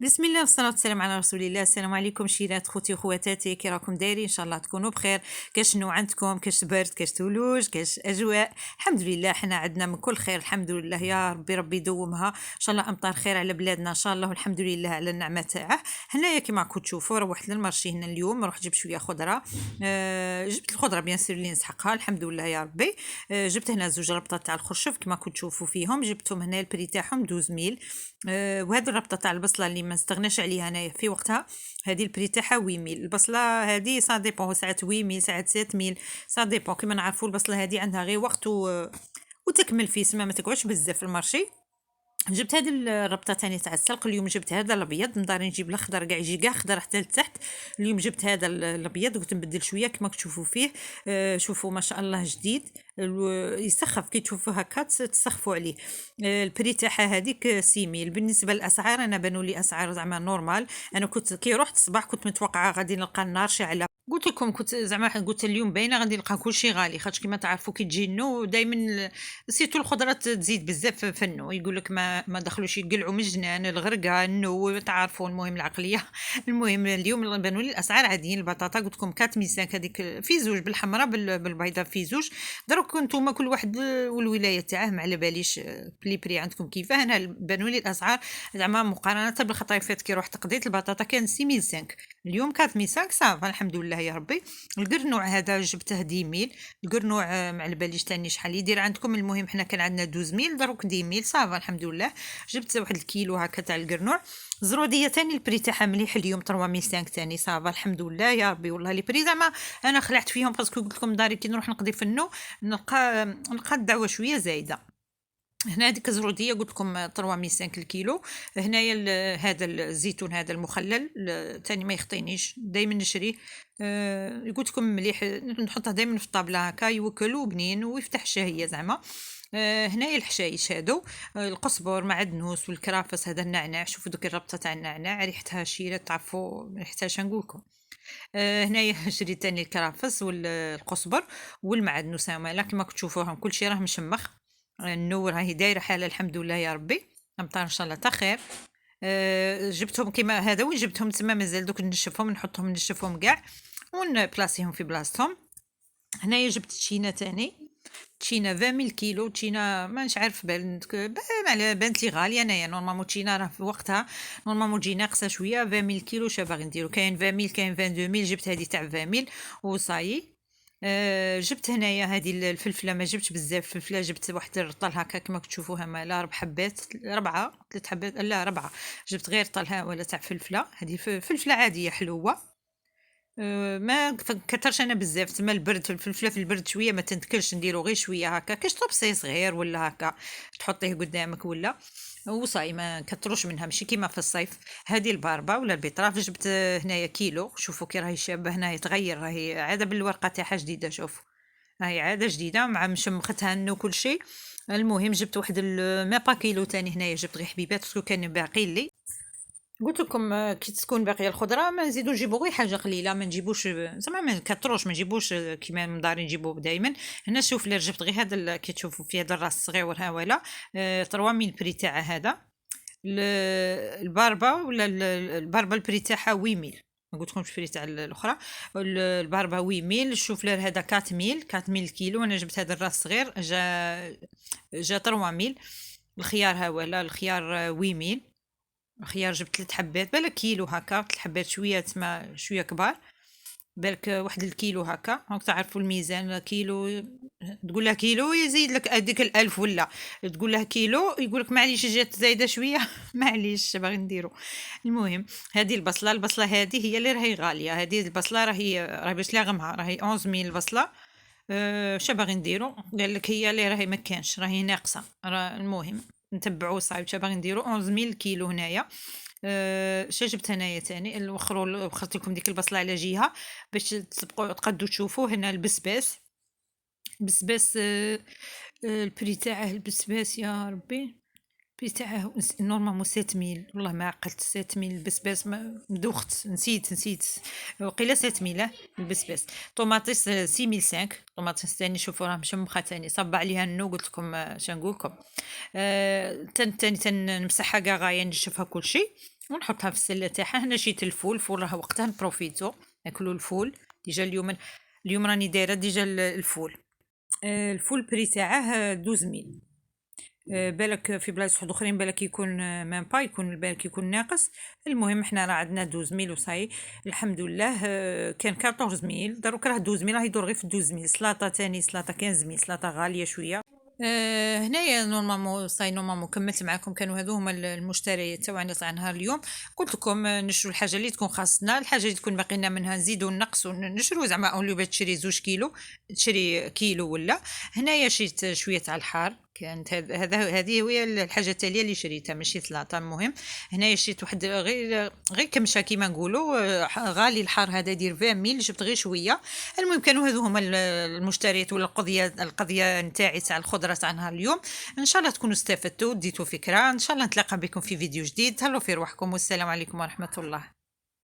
بسم الله والصلاة والسلام على رسول الله. السلام عليكم شيرات خوتي وخواتاتي، كي راكم دايرين؟ ان شاء الله تكونوا بخير. كاشنو عندكم؟ كاش برد، كاش ثلوج، كاش اجواء؟ الحمد لله حنا عندنا من كل خير الحمد لله، يا ربي ربي يدومها ان شاء الله، امطار خير على بلادنا ان شاء الله، والحمد لله على النعمه تاعه. هنايا كيما راكم تشوفوا روحت للمارشي هنا اليوم، رحت جبت شويه خضره. جبت الخضره بيان سير اللي نسحقها الحمد لله يا ربي. جبت هنا زوج ربطات تاع الخرشف كيما راكم تشوفوا فيهم، جبتهم هنا البري تاعهم 12 وهذه الربطه تاع البصله اللي ما نستغناش عليها انايا في وقتها، هذه البري تاعها 8000. البصله هذه سا ديبون، ساعات 8000 ساعات 7000، سا ديبون. كيما نعرفوا البصله هذه عندها غير وقت وتكمل في سما، ما تقعدش بزاف في المارشي. جبت هذه الربطه تاني تاع السلق اليوم، جبت هذا الابيض، مداري نجيب الاخضر كاع يجي كاع خضر حتى لتحت. اليوم جبت هذا الابيض، قلت نبدل شويه كما تشوفوا فيه. شوفوا ما شاء الله جديد، يسخف كي تشوفوا هكا تسخفوا عليه. البري تاعها هذيك سيميل. بالنسبه للاسعار انا بانوا لي اسعار زعما نورمال. انا كنت كي رحت الصباح كنت متوقعه غادي نلقى النار شاعله، قلت لكم كنت زعما قلت اليوم باينه غادي نلقى كلشي غالي، خاطش كيما تعرفوا كي تجي النو دائما سيتو الخضره تزيد بزاف في النو، يقول لك ما دخلوش يقلعوا من الجنان الغرقه النو، تعرفوا المهم العقليه. المهم اليوم بانوا لي الاسعار عاديين. البطاطا قلت لكم 4500 هذيك في زوج، بالحمراء بالبيضاء في زوج. دروك نتوما كل واحد والولايه تاعه، ما على باليش بري عندكم كيفاه. انا بانوا لي الاسعار زعما مقارنه بالخطايفات كي رحت قضيت البطاطا كان 6500، اليوم 4500 صافا الحمد لله يا ربي. القرنوع هذا جبته 10000. القرنوع ما على باليش تاني شحال يدير عندكم، المهم حنا كان عندنا 12000 دروك 10000 صافا الحمد لله. جبت واحد الكيلو هكا تاع القرنوع. زروديه تاني البري تاعها مليح اليوم 3500 تاني صافا الحمد لله يا ربي. والله لي بري زعما انا خلعت فيهم، باسكو قلت لكم داري كي نروح نقضي في النو نلقى الدعوه شويه زايده. هنا هذيك الزروديه قلت لكم 3500 الكيلو. هنايا هذا الزيتون هذا المخلل تاني ما يخطينيش، دائما نشريه. قلت لكم مليح نحطه دائما في الطابله هكا، يوكل وبنين ويفتح الشهيه زعما. هنايا الحشايش هادو، القزبر معدنوس والكرافس، هذا النعناع. شوفوا دوك الربطه تاع النعناع ريحتها شيره، تعرفوا ريحتها شنقول لكم. هنايا شريت تاني الكرافس والقزبر والمعدنوس، هما كما تشوفوهم كلشي راه مشمخ. النور راهي دايره حاله الحمد لله يا ربي. امطار ان شاء الله تا خير. جبتهم كيما هذا، وين جبتهم تما مازال دوك نشفهم، نشفهم كاع ونبلاصيهم في بلاصتهم. هنايا جبت تشينه تاني، تشينه 20000 كيلو. تشينه مانيش عارف بانت لي غاليه. انايا نورمالمون تشينه راه في وقتها نورمالمون تجي ناقصه شويه. 20000 كيلو شا باغي نديرو، كاين 20000 كاين 22000. جبت هذه تاع 20000 وصايي. جبت هنايا هذه الفلفله، ما جبتش بزاف الفلفله، جبت واحد الرطل هكا كما تشوفوها مالا 4 حبات، 3 حبات لا 4. جبت غير طلها ولا تاع فلفله، هذه فلفله عاديه حلوه. ما كترش انا بزاف، تما البرد الفلفله في البرد شويه ما تنتكلش، نديرو غير شويه هكا كاش طبسي صغير ولا هكا تحطيه قدامك ولا وصاي، ما كتروش منها ماشي كيما في الصيف. هذه الباربه ولا البيطراف جبت هنايا كيلو. شوفوا كي راهي شابه هنا يتغير، راهي عاده بالورقه تاعها جديده. شوف راهي عاده جديده مع مشمختها وكل شيء. المهم جبت واحد ما با كيلو تاني هنايا، جبت غير حبيبات باسكو كان باقي لي. قلت لكم كي تكون باقيه الخضره ما نزيدو نجيبو غير حاجه قليله، ما نجيبوش زعما ما نكثروش، ما نجيبوش كيما مداري نجيبو دائما. هنا شوف لي جبت غير هذا كي تشوفوا فيه هذا الراس الصغير ها ولا 3000 بري تاعها هذا. الباربه ولا الباربه البري تاعها 8000. ما قلت لكمش البري تاع الاخرى. الباربه 8000. شوف لي هذا 4000 كيلو. انا جبت هذا الراس الصغير جا 3000. الخيار ها ولا الخيار 8000. خيار جبت 3 حبات، بالك كيلو هكا 3 حبات شويه تما شويه كبار، بالك واحد الكيلو هكا. راك تعرفوا الميزان كيلو، تقول له كيلو يزيد لك هذيك الألف، ولا تقول له كيلو يقول لك معليش جات زايده شويه معليش باغي نديرو. المهم هذه البصله هذه هي اللي راهي غاليه. هذه البصله راهي باش لا غمها راهي 11000 البصله. شا باغي نديرو؟ قال لك هي اللي راهي ما كانش، راهي ناقصه. المهم نتبعوا صايب شا باغي نديرو 11000 كيلو هنايا. شا جبت هنايا تاني الوخرو، وخرت لكم ديك البصله على جهه باش تبقوا تقدوا تشوفوا. هنا البسباس، البسباس البري تاعه البسباس يا ربي، البري تاعه نورمالمون 7000. والله ما عقلت 7000 البسباس، مدوخت نسيت وقيله 7000 البسباس. طوماطيس 6005. طوماطيس ثاني شوفوا راه مشمخه ثاني صب عليها النو. قلت لكم شنقول لكم تاني تنمسحها كاع غايه نشفها كل شيء. ونحطها في السله تاعها. هنا شيت الفول راه وقتها نبروفيتو ناكلوا الفول. ديجا اليوم راني دايره ديجا الفول. الفول بري تاعه 12 بالك في بلايص واحد اخرين بالك يكون مام با يكون بالك يكون ناقص. المهم حنا راه عندنا 12 وصاي الحمد لله. كان 14 دروك راه 12 راه يدور غير في 12 سلاطه تاني سلاطه 15 سلاطه غاليه شويه. هنايا نورمالمون صاي نورمالمون كملت معكم. كانوا هذو هما المشتريات تاعنا تاع نهار اليوم. قلت لكم نشرو الحاجه اللي تكون خاصنا، الحاجه اللي تكون باقينا منها نزيدو نقصوا نشرو. زعما اولي تشري 2 كيلو تشري كيلو ولا. هنايا شريت شويه تاع الحار. كانت هذه هي الحاجه التاليه اللي شريتها ماشي سلاطه. المهم هنايا شريت واحد غير كمشه كيما نقولوا. غالي الحار هذا يدير 20 ميل جبت غير شويه. المهم كانوا هذو هما المشتريات ولا القضيه نتاعي تاع الخضره تاع نهار اليوم. ان شاء الله تكونوا استفدتوا ديتوا فكره. ان شاء الله نتلاقى بكم في فيديو جديد. تهلاو في روحكم والسلام عليكم ورحمه الله.